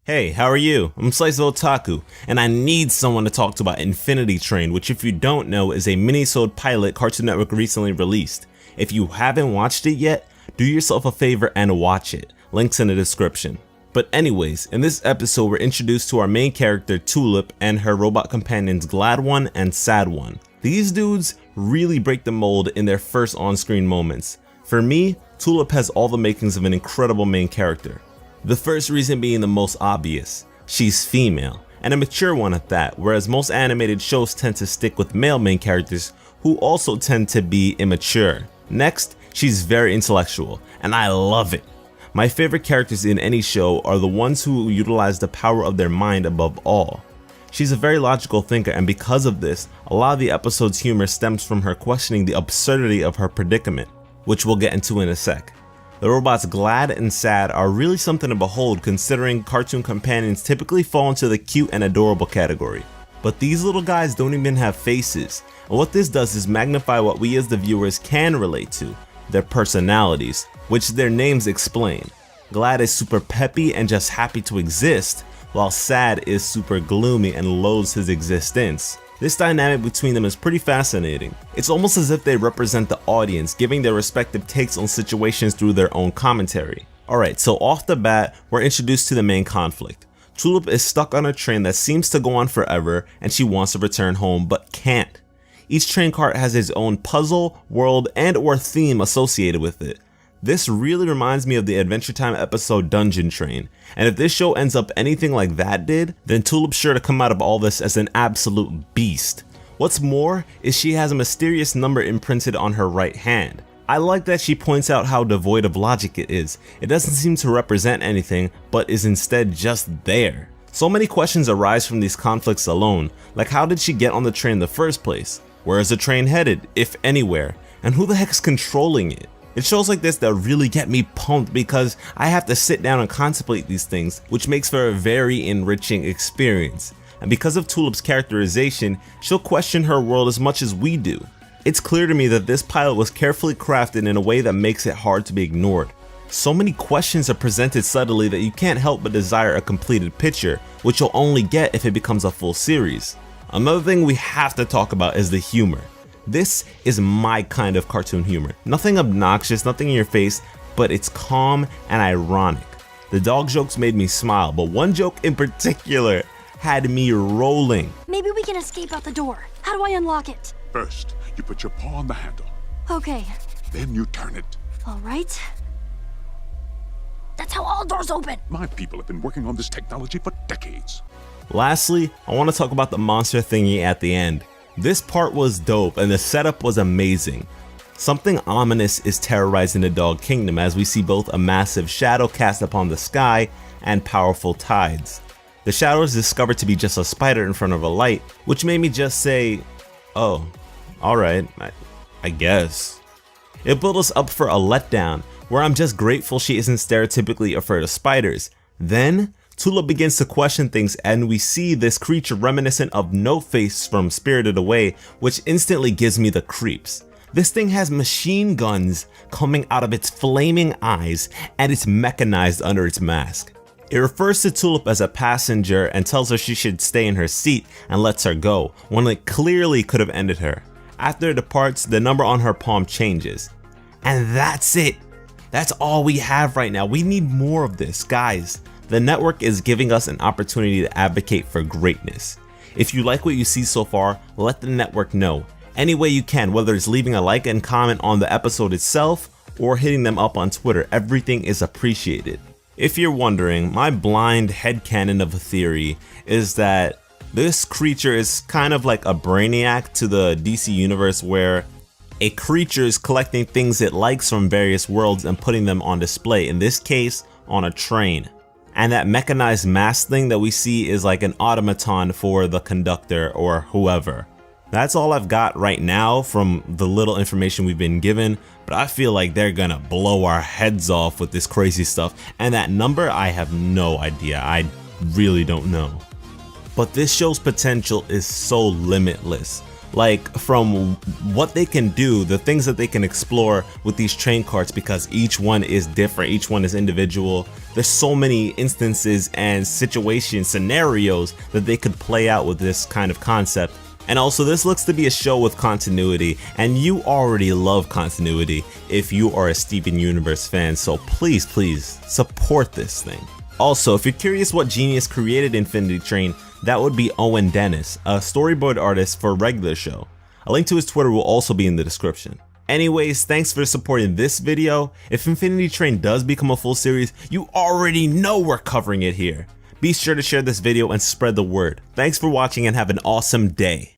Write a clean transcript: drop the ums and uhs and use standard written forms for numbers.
Hey, how are you? I'm Slice of Otaku, and I need someone to talk to about Infinity Train, which if you don't know is a Minisode pilot Cartoon Network recently released. If you haven't watched it yet, do yourself a favor and watch it. Links in the description. But anyways, in this episode we're introduced to our main character Tulip and her robot companions Glad One and Sad One. These dudes really break the mold in their first on-screen moments. For me, Tulip has all the makings of an incredible main character. The first reason being the most obvious. She's female, and a mature one at that, whereas most animated shows tend to stick with male main characters who also tend to be immature. Next, she's very intellectual, and I love it. My favorite characters in any show are the ones who utilize the power of their mind above all. She's a very logical thinker, and because of this, a lot of the episode's humor stems from her questioning the absurdity of her predicament, which we'll get into in a sec. The robots Glad and Sad are really something to behold, considering cartoon companions typically fall into the cute and adorable category. But these little guys don't even have faces, and what this does is magnify what we as the viewers can relate to, their personalities, which their names explain. Glad is super peppy and just happy to exist, while Sad is super gloomy and loathes his existence. This dynamic between them is pretty fascinating. It's almost as if they represent the audience, giving their respective takes on situations through their own commentary. Alright, so off the bat, we're introduced to the main conflict. Tulip is stuck on a train that seems to go on forever, and she wants to return home but can't. Each train cart has its own puzzle, world, and/or theme associated with it. This really reminds me of the Adventure Time episode Dungeon Train, and if this show ends up anything like that did, then Tulip's sure to come out of all this as an absolute beast. What's more is she has a mysterious number imprinted on her right hand. I like that she points out how devoid of logic it is. It doesn't seem to represent anything, but is instead just there. So many questions arise from these conflicts alone, like how did she get on the train in the first place? Where is the train headed, if anywhere? And who the heck's controlling it? It's shows like this that really get me pumped because I have to sit down and contemplate these things, which makes for a very enriching experience. And because of Tulip's characterization, she'll question her world as much as we do. It's clear to me that this pilot was carefully crafted in a way that makes it hard to be ignored. So many questions are presented subtly that you can't help but desire a completed picture, which you'll only get if it becomes a full series. Another thing we have to talk about is the humor. This is my kind of cartoon humor. Nothing obnoxious, nothing in your face, but it's calm and ironic. The dog jokes made me smile, but one joke in particular had me rolling. Maybe we can escape out the door. How do I unlock it? First, you put your paw on the handle. Okay. Then you turn it. All right. That's how all doors open. My people have been working on this technology for decades. Lastly, I want to talk about the monster thingy at the end. This part was dope and the setup was amazing. Something ominous is terrorizing the Dog Kingdom as we see both a massive shadow cast upon the sky and powerful tides. The shadow is discovered to be just a spider in front of a light, which made me just say, oh, alright, I guess. It built us up for a letdown, where I'm just grateful she isn't stereotypically afraid of spiders. Then, Tulip begins to question things and we see this creature reminiscent of No-Face from Spirited Away, which instantly gives me the creeps. This thing has machine guns coming out of its flaming eyes and it's mechanized under its mask. It refers to Tulip as a passenger and tells her she should stay in her seat and lets her go, when it clearly could have ended her. After it departs, the number on her palm changes. And that's it. That's all we have right now. We need more of this, guys. The network is giving us an opportunity to advocate for greatness. If you like what you see so far, let the network know. Any way you can, whether it's leaving a like and comment on the episode itself or hitting them up on Twitter, everything is appreciated. If you're wondering, my blind headcanon of a theory is that this creature is kind of like a Brainiac to the DC universe, where a creature is collecting things it likes from various worlds and putting them on display, in this case on a train. And that mechanized mask thing that we see is like an automaton for the conductor or whoever. That's all I've got right now from the little information we've been given, but I feel like they're gonna blow our heads off with this crazy stuff. And that number, I have no idea. I really don't know. But this show's potential is so limitless. like from what they can do, the things that they can explore with these train carts, because each one is different, each one is individual. There's so many instances and situations, scenarios that they could play out with this kind of concept. And also, this looks to be a show with continuity, and you already love continuity if you are a Steven Universe fan, so please support this thing. Also, if you're curious what genius created Infinity Train, that would be Owen Dennis, a storyboard artist for a regular show. A link to his Twitter will also be in the description. Anyways, thanks for supporting this video. If Infinity Train does become a full series, you already know we're covering it here. Be sure to share this video and spread the word. Thanks for watching and have an awesome day.